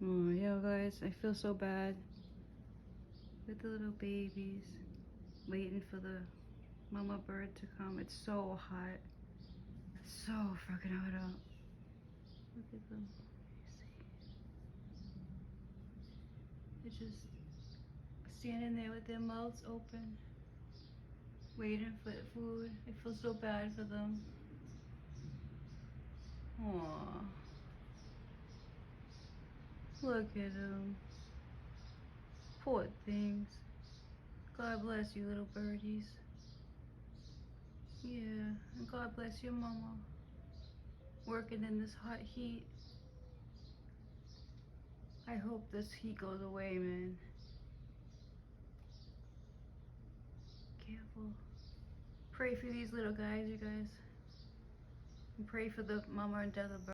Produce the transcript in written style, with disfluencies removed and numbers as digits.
Oh, yeah, guys, I feel so bad with the little babies waiting for the mama bird to come. It's so hot. It's so freaking hot out. Look at them. They're just standing there with their mouths open, waiting for the food. I feel so bad for them. Aww. Look at them. Poor things. God bless you, little birdies. Yeah, and God bless your mama. Working in this hot heat. I hope this heat goes away, man. Careful. Pray for these little guys, you guys. And pray for the mama and dad of the bird.